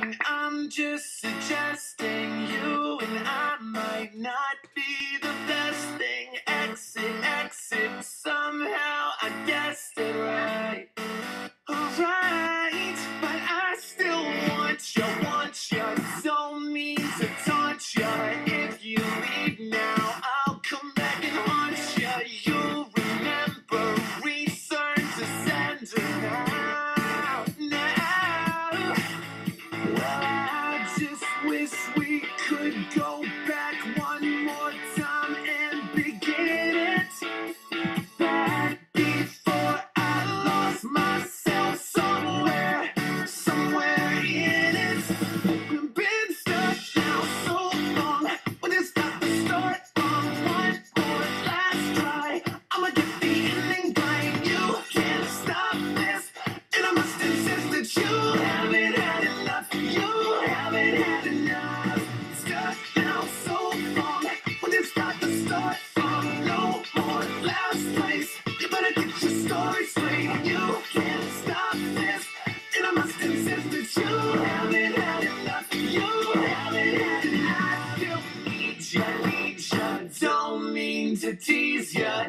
And I'm just suggesting you and I might not be the best thing. Exit, exit, somehow I guessed it right. Alright, but I still want you, don't mean to taunt you. If you leave now, I'll come back and haunt you. You'll remember, return to sender now. Well, I just wish we could go back one more time and begin it. Back before I lost myself somewhere in it. We've been stuck now so long, but it's got to start from one more last try. I'ma get the ending right. You can't stop this, and I must insist that you haven't had enough. You haven't had enough. Stuck now so long, but it's got to start from no more last place. You better get your story straight. You can't stop this, and I must insist that you haven't had enough. You haven't had enough. I still need ya, don't mean to tease ya.